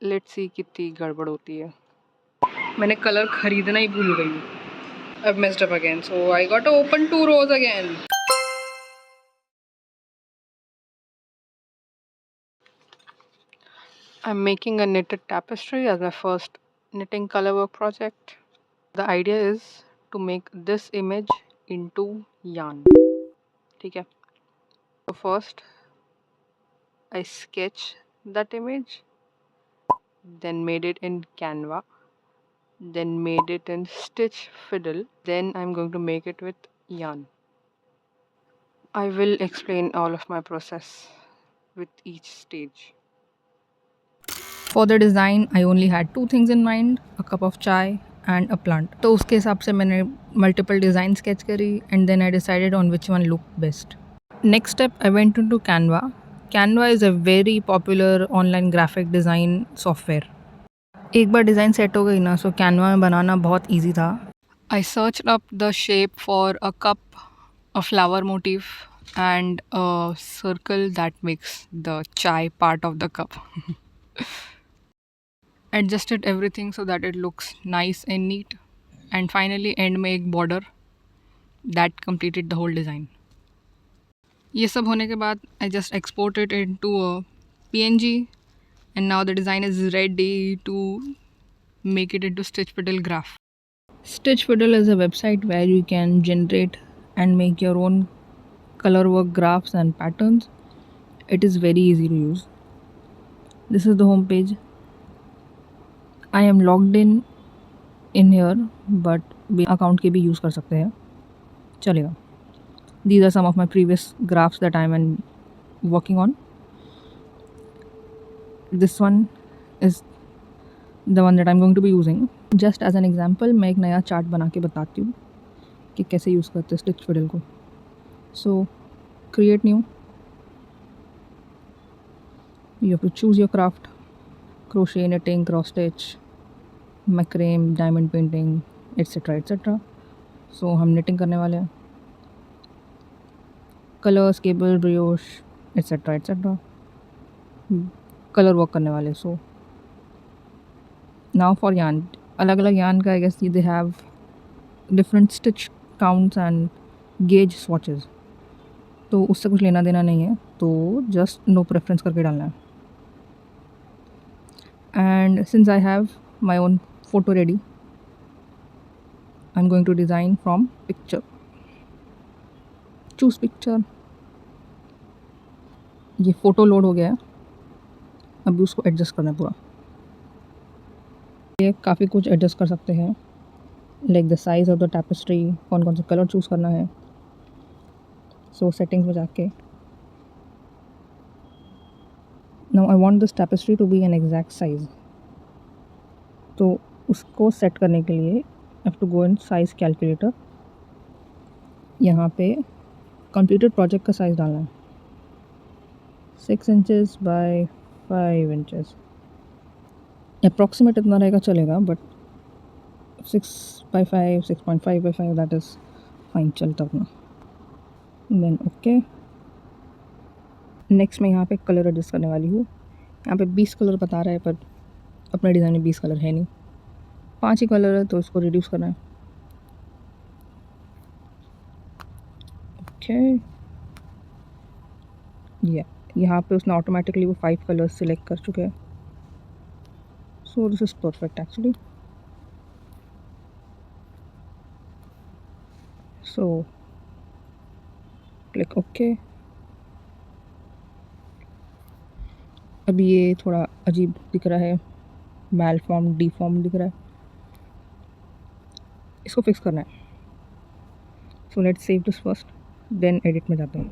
Let's see कितनी गड़बड़ होती है। मैंने कलर खरीदना ही भूल गई। I've messed up again, so I got to open 2 rows again. I'm making a knitted tapestry as my first knitting color work project. The idea is to make this image into yarn. ठीक है? So first I sketch that image, then made it in Canva, then made it in Stitch Fiddle, then I'm going to make it with yarn. I will explain all of my process with each stage. For the design, I only had 2 things in mind, a cup of chai and a plant. तो उसके हिसाब से मैंने multiple design sketch करी and then I decided on which one looked best. Next step, I went into Canva. Canva is a very popular online graphic design software. एक बार design set हो गई ना, सो कैनवा में बनाना बहुत ईजी था. I searched up the shape for a cup, a flower motif and a circle that makes the chai part of the cup. Adjusted everything so that it looks nice and neat, and finally end में एक border that completed the whole design. ये सब होने के बाद I just exported it into a PNG and now the design is ready to make it into Stitch Fiddle graph. Stitch Fiddle is a website where you can generate and make your own color work graphs and patterns. It is very easy to use. This is the home page. I am logged in here, but account के भी use कर सकते हैं, चलेगा. These are some of my previous graphs that I am working on. This one is the one that I'm going to be using. Just as an example, मैं एक नया chart बना के बताती हूँ कि कैसे यूज़ करते हैं स्टिच फिडल को. So create new. You have to choose your craft: crochet, knitting, cross stitch, macrame, diamond painting, etc etc. So हम knitting करने वाले हैं. Colors, cable, brioche, etc etc. Colour work करने वाले. So now for yarn, अलग अलग yarn का I guess they have different stitch counts and gauge swatches. तो उससे कुछ लेना देना नहीं है, तो just no preference करके डालना है. And since I have my own photo ready, I'm going to design from picture. Choose picture. ये फ़ोटो लोड हो गया है, अभी उसको एडजस्ट करना है पूरा. ये काफ़ी कुछ एडजस्ट कर सकते हैं, like the size of the tapestry, कौन कौन सा कलर चूज़ करना है. सो सेटिंग्स में जाके now I want this tapestry to be an exact size. तो उसको सेट करने के लिए I have to go in size calculator. यहाँ पे कंप्यूटेड प्रोजेक्ट का साइज़ डालना है, 6 इंचेस बाय 5 इंचेस. अप्रॉक्सीमेट इतना रहेगा चलेगा, बट 6/5, 6.5/5 दैट इज़ फाइन, चलता अपना. Then okay. नेक्स्ट मैं यहाँ पे कलर एडजस्ट करने वाली हूँ. यहाँ पे 20 कलर बता रहा है, पर अपने डिज़ाइन में 20 कलर है नहीं, 5 ही कलर है, तो इसको रिड्यूस करना है. ओके. यहाँ पे उसने ऑटोमेटिकली वो 5 कलर्स सिलेक्ट कर चुके हैं. So this is perfect actually. So click okay. अभी ये थोड़ा अजीब दिख रहा है, मैल फॉर्म, डी फॉर्म दिख रहा है, इसको फिक्स करना है. So let's save this first, then edit में जाते हैं.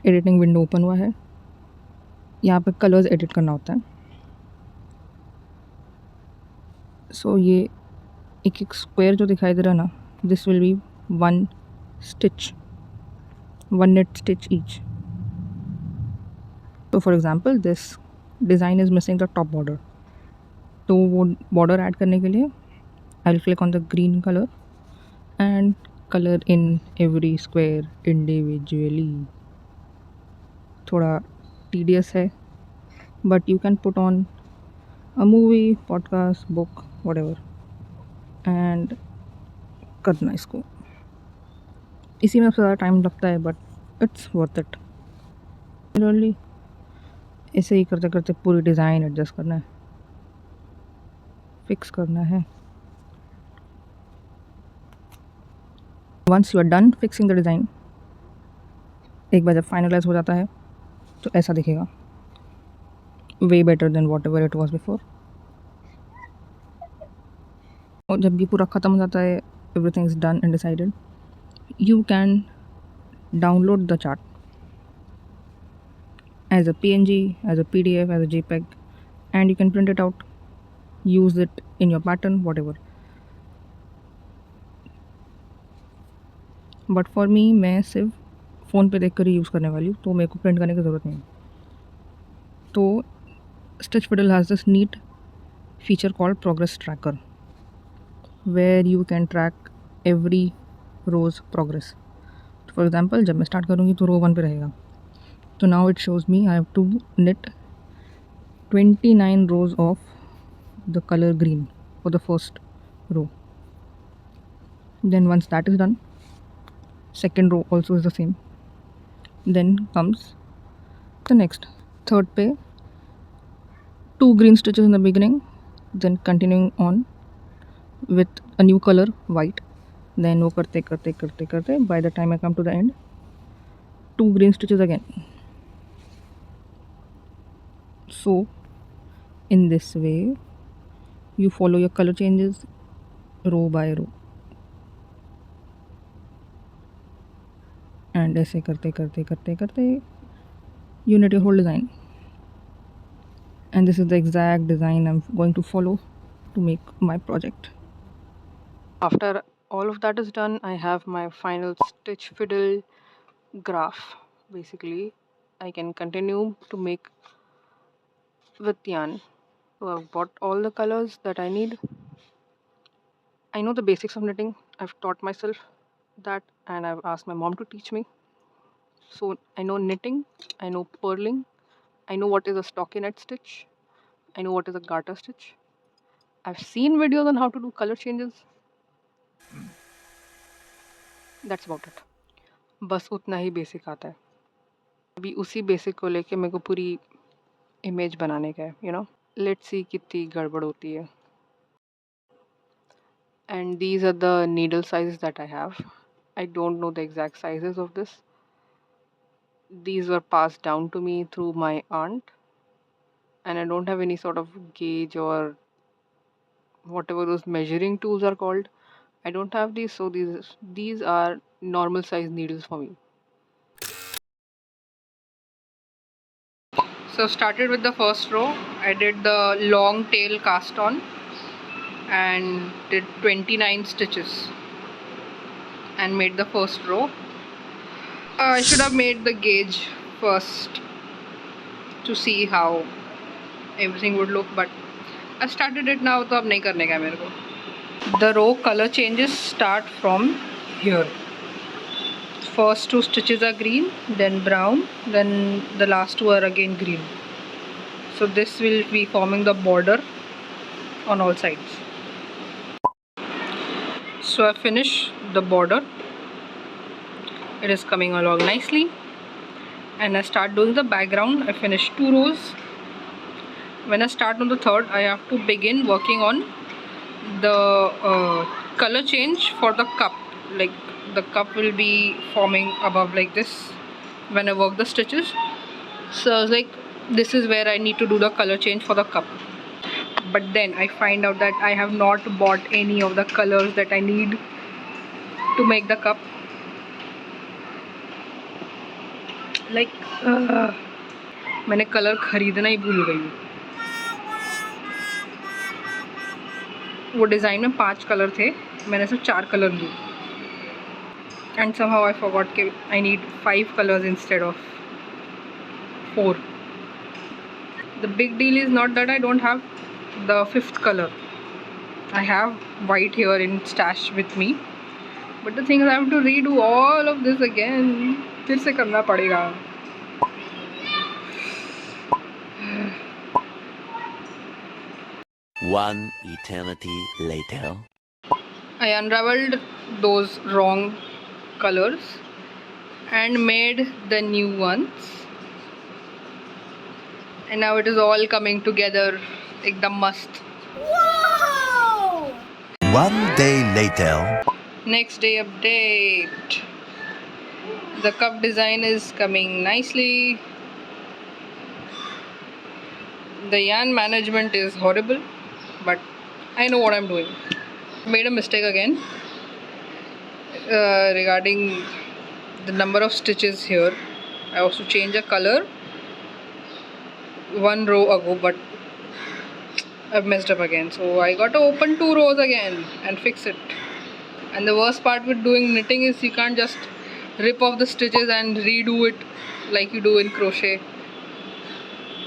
एडिटिंग विंडो ओपन हुआ है. यहाँ पे कलर्स एडिट करना होता है. सो ये एक एक स्क्वायर जो दिखाई दे रहा है ना, this will be 1 stitch, 1 knit stitch each. So for example this design is missing the top border, तो वो border ऐड करने के लिए I'll click on the green color and color in every square individually. थोड़ा tedious है, but you can put on a movie, podcast, book, whatever, and करना इसको. इसी में सबसे ज़्यादा टाइम लगता है, but it's worth it. Generally ऐसे ही करते करते पूरी डिज़ाइन एडजस्ट करना है, फिक्स करना है. Once you are done fixing the design, एक बार जब फाइनलाइज हो जाता है तो ऐसा दिखेगा, way better than what ever it was before. और जब ये पूरा ख़त्म हो जाता है, everything is done and decided, you can download the chart as a PNG, as a PDF, as a JPEG, and you can print it out, use it in your pattern, whatever. But for me, मैं सिर्फ phone पे देख कर ही use करने वाली हूँ, तो मेरे को प्रिंट करने की ज़रूरत नहीं. तो Stitch Fiddle has this neat feature called Progress Tracker, where you can track every row's progress. For example, जब मैं स्टार्ट करूँगी तो रो 1 पे रहेगा. So now it shows me I have to knit 29 rows of the color green for the first row. Then once that is done, second row also is the same. Then comes the next, third pay, 2 green stitches in the beginning, then continuing on with a new color white. Then वो करते करते करते करते by the time I come to the end, 2 green stitches again. So in this way you follow your color changes row by row, and ऐसे करते करते करते करते you knit your whole design. And this is the exact design I'm going to follow to make my project. After all of that is done, I have my final Stitch Fiddle graph. Basically, I can continue to make with yarn. So I've bought all the colors that I need. I know the basics of knitting. I've taught myself that, and I've asked my mom to teach me. So I know knitting, I know purling, I know what is a stockinette stitch, I know what is a garter stitch. I've seen videos on how to do color changes. That's about it. बस उतना ही basic आता है. अभी उसी basic को लेके मेरे को पूरी इमेज बनाने का है, लेट्स सी कितनी गड़बड़ होती है. And these are the needle sizes that I have. I don't know the exact sizes of this. These were passed down to me through my aunt, and I don't have any sort of gauge or whatever those measuring tools are called. I don't have these, so these are normal size needles for me. So started with the first row. I did the long tail cast on and did 29 stitches and made the first row. I should have made the gauge first to see how everything would look, but I started it now, तो अब नहीं करने का मेरे को. The row color changes start from here. First 2 stitches are green, then brown, then the last 2 are again green. So this will be forming the border on all sides. So I finish the border. It is coming along nicely, and I start doing the background. I finish 2 rows. When I start on the third, I have to begin working on the color change for the cup. Like the cup will be forming above like this when I work the stitches. So I was like, this is where I need to do the color change for the cup. But then I find out that I have not bought any of the colors that I need to make the cup. Like मैंने colour खरीदना ही भूल गई. वो design में 5 colour थे, मैंने सिर्फ 4 colour लिए. And somehow I forgot that I need 5 colors instead of 4. The big deal is not that I don't have the 5th color. I have white here in stash with me, but the thing is I have to redo all of this again. फिर से करना पड़ेगा. One eternity later. I unraveled those wrong colors and made the new ones, and now it is all coming together ekdam mast. Wow! One day later. Next day update. The cup design is coming nicely. The yarn management is horrible, but I know what I'm doing. Made a mistake again regarding the number of stitches here. I also changed a color one row ago, but I've messed up again. So I got to open 2 rows again and fix it. And the worst part with doing knitting is you can't just rip off the stitches and redo it like you do in crochet.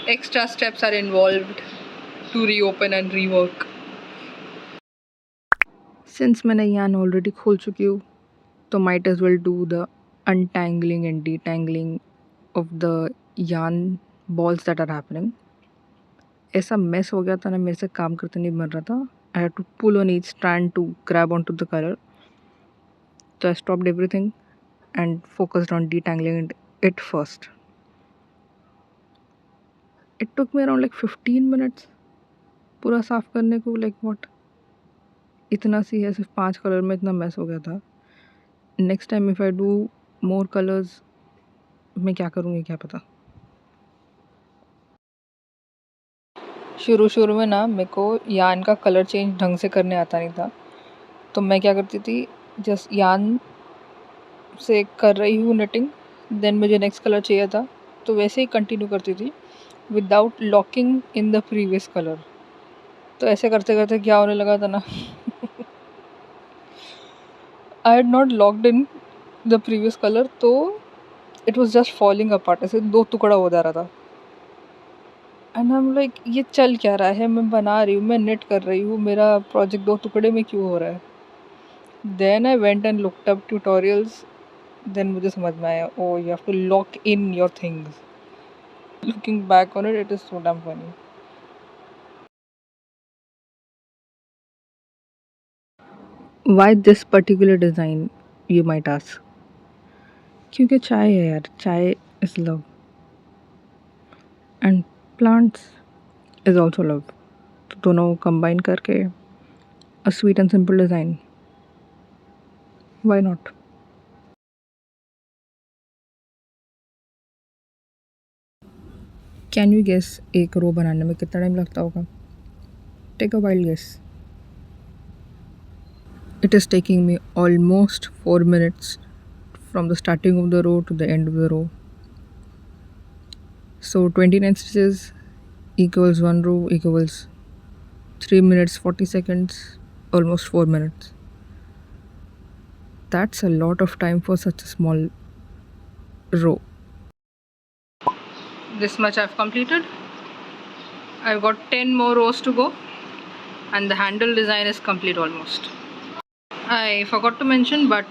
Extra steps are involved to reopen and rework. Since मैंने yarn already खोल चुकी हूँ, तो might as well do the untangling and detangling of the yarn balls that are happening. ऐसा mess हो गया था ना, मेरे से काम करते नहीं बन रहा था. I had to pull on each strand to grab onto the color. So I stopped everything and focused on detangling it first. It took me around like 15 minutes पूरा साफ करने को. Like what? इतना सी है, सिर्फ 5 कलर में इतना mess हो गया था. Next time if I do more colours मैं क्या करूँगी क्या पता. शुरू में ना मेरे को यान का कलर चेंज ढंग से करने आता नहीं था. तो मैं क्या करती थी, जस्ट यान से कर रही हूँ निटिंग, देन मुझे नेक्स्ट कलर चाहिए था तो वैसे ही कंटिन्यू करती थी without locking in the previous colour. तो ऐसे करते करते क्या होने लगा था ना, I had not locked in the previous colour, तो it was just falling apart. ऐसे 2 टुकड़ा हो जा रहा था. एंड आई एम लाइक ये चल क्या रहा है, मैं बना रही हूँ, मैं नेट कर रही हूँ, मेरा प्रोजेक्ट 2 टुकड़े में क्यों हो रहा है. Then I went and looked up tutorials. Then मुझे समझ में आया, oh you have to lock in your things. Looking back on it, it is so damn funny. Why this particular design, you might ask? क्योंकि चाय है यार, चाय is love and plants is also love. तो दोनों combine करके a sweet and simple design. Why not? Can you guess एक रो बनाने में कितना टाइम लगता होगा? Take a wild guess. It is taking me almost 4 minutes from the starting of the row to the end of the row. So 29 stitches equals 1 row equals 3 minutes 40 seconds, almost 4 minutes. That's a lot of time for such a small row. This much I've completed. I've got 10 more rows to go and the handle design is complete almost. I forgot to mention, but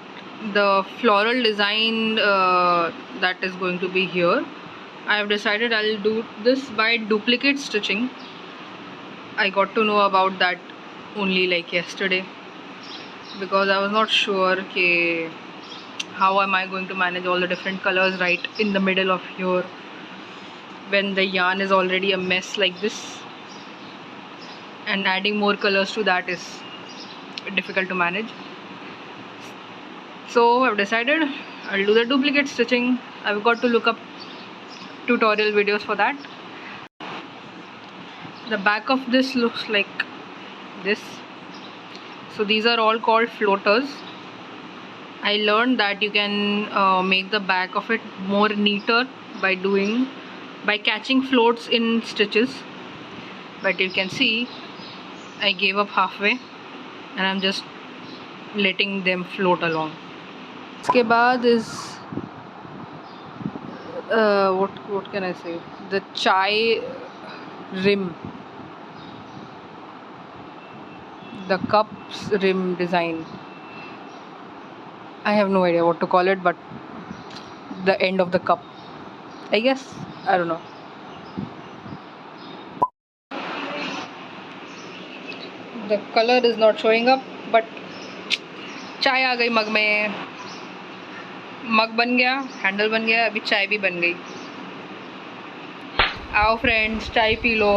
the floral design that is going to be here, I have decided I'll do this by duplicate stitching. I got to know about that only like yesterday because I was not sure how am I going to manage all the different colors right in the middle of here when the yarn is already a mess like this, and adding more colors to that is difficult to manage. So I've decided I'll do the duplicate stitching. I've got to look up tutorial videos for that. The back of this looks like this. So these are all called floaters. I learned that you can make the back of it more neater by catching floats in stitches, but you can see I gave up halfway and I'm just letting them float along. इसके बाद is what can I say, the chai rim, the cup's rim design. I have no idea what to call it, but the end of the cup, I guess. I don't know. The color is not showing up, but चाय आ गई मग में. मग बन गया, handle बन गया, अभी चाय भी बन गई. आओ फ्रेंड्स, चाय पी लो.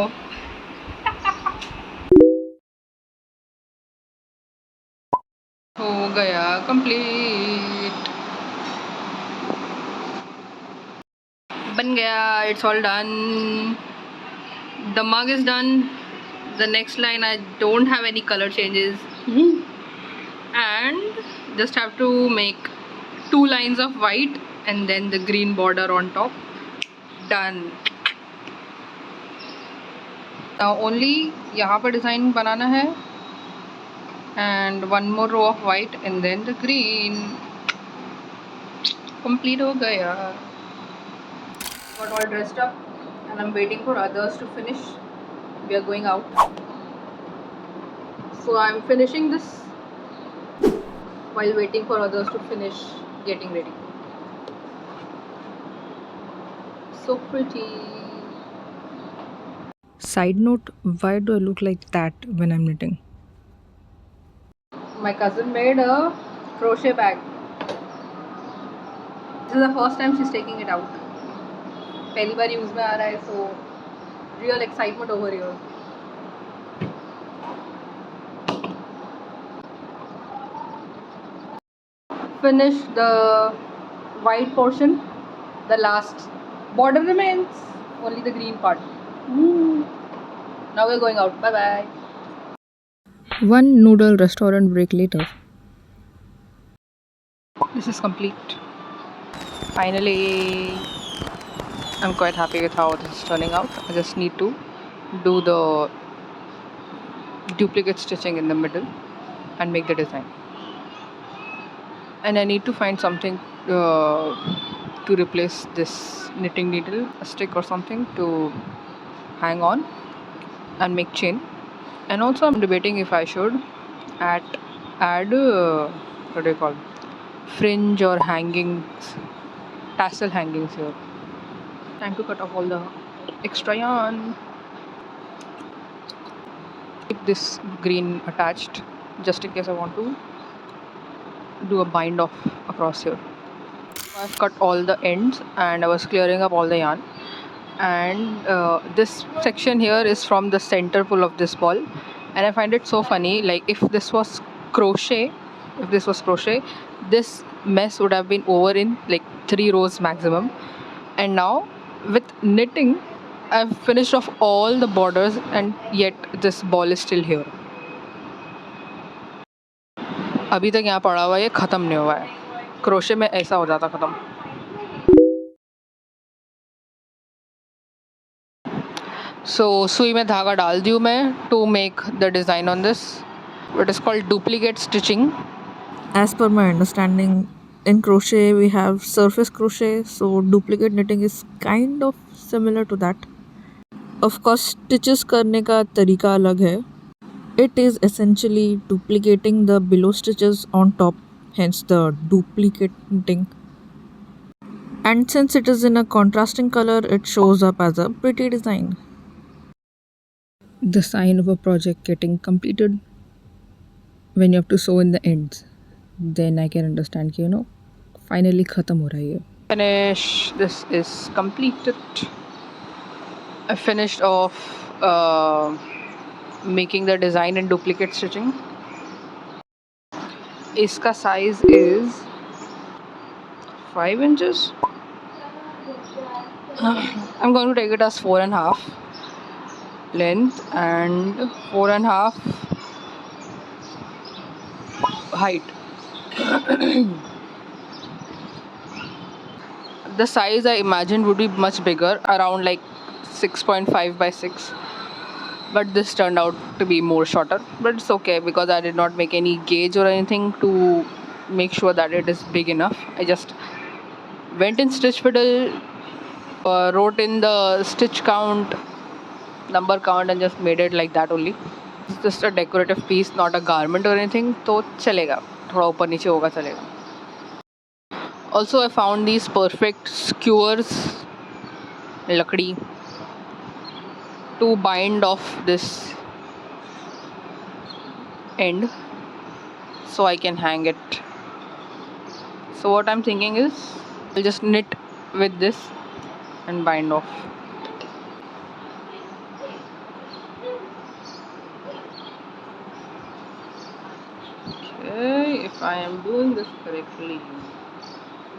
हो गया कंप्लीट. बन गया. It's all done. The mug is done. The next line I don't have any color changes. And just have to make 2 lines of white and then the green border on top. Done. Now only यहाँ पर design बनाना है and one more row of white and then the green. Complete हो गया. Got all dressed up and I'm waiting for others to finish. We are going out. So I'm finishing this while waiting for others to finish getting ready. So pretty. Side note, why do I look like that when I'm knitting? My cousin made a crochet bag. This is the first time she's taking it out. पहली बार use में आ रहा है, so real excitement over here. Finish the white portion. The last border remains. Only the green part. Now we're going out. Bye bye. One noodle restaurant break later. This is complete. Finally, I'm quite happy with how this is turning out. I just need to do the duplicate stitching in the middle and make the design. And I need to find something to replace this knitting needle, a stick or something to hang on and make chain. And also I'm debating if I should add what do you call, fringe or hangings, tassel hangings here. Time to cut off all the extra yarn. Keep this green attached just in case I want to do a bind off across here. I've cut all the ends and I was clearing up all the yarn, and this section here is from the center pull of this ball, and I find it so funny. Like if this was crochet, this mess would have been over in like 3 rows maximum, and now with knitting I've finished off all the borders and yet this ball is still here. अभी तक यहाँ पड़ा हुआ है, ये ख़त्म नहीं हुआ है. क्रोशे में ऐसा हो जाता ख़त्म. So सुई में धागा डाल दी हूँ मैं to make the design on this. It is called duplicate stitching. As per my understanding, in crochet we have surface crochet, so duplicate knitting is kind of similar to that. Of course, stitches करने का तरीका अलग है. It is essentially duplicating the below stitches on top, hence the duplicate knitting. And since it is in a contrasting color, it shows up as a pretty design. The sign of a project getting completed when you have to sew in the ends. Then I can understand कि finally ख़त्म हो रहा है ये. Finish. This is completed. I finished off making the design in duplicate stitching. इसका size is 5 inches. I'm going to take it as 4.5 length and 4.5 height. The size I imagined would be much bigger, around like 6.5 by 6, but this turned out to be more shorter, but it's okay because I did not make any gauge or anything to make sure that it is big enough. I just went in Stitch Fiddle, wrote in the stitch count, number count, and just made it like that only. It's just a decorative piece, not a garment or anything, तो चलेगा, थोड़ा ऊपर नीचे होगा चलेगा. Also I found these perfect skewers, लकड़ी, to bind off this end so I can hang it. So what I'm thinking is I'll just knit with this and bind off. Okay, if I am doing this correctly,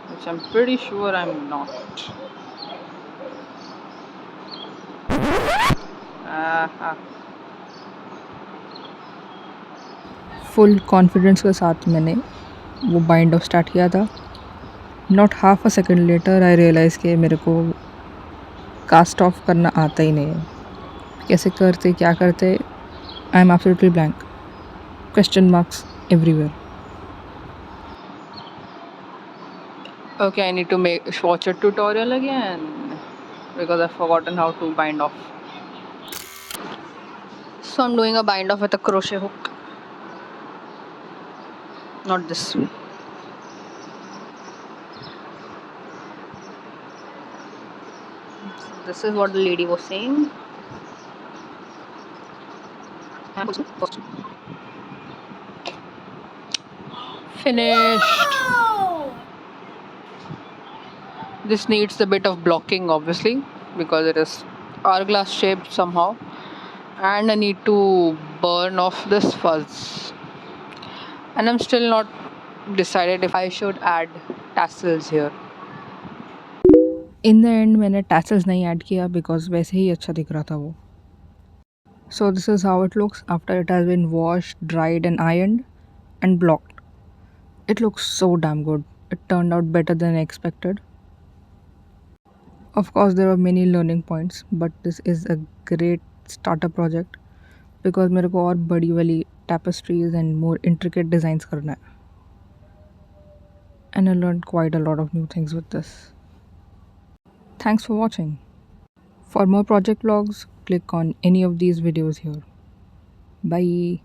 which I'm pretty sure I'm not. Aha. Full confidence के साथ मैंने वो bind off start किया था. Not half a second later I realise कि मेरे को cast of करना आता ही नहीं है. कैसे करते, क्या करते, I am absolutely blank. Question marks everywhere. Okay, I need to watch a tutorial again because I've forgotten how to bind off. So I'm doing a bind off with a crochet hook. Not this. This is what the lady was saying. Finished. This needs a bit of blocking obviously because it is hourglass shaped somehow, and I need to burn off this fuzz, and I'm still not decided if I should add tassels here. In the end मैंने tassels नहीं add किया because वैसे ही अच्छा दिख रहा था वो. So this is how it looks after it has been washed, dried and ironed and blocked. It looks so damn good. It turned out better than I expected. Of course, there were many learning points, but this is a great starter project because मेरे को और बड़ी वाली tapestries and more intricate designs करना है. And I learned quite a lot of new things with this. Thanks for watching. For more project vlogs, click on any of these videos here. Bye.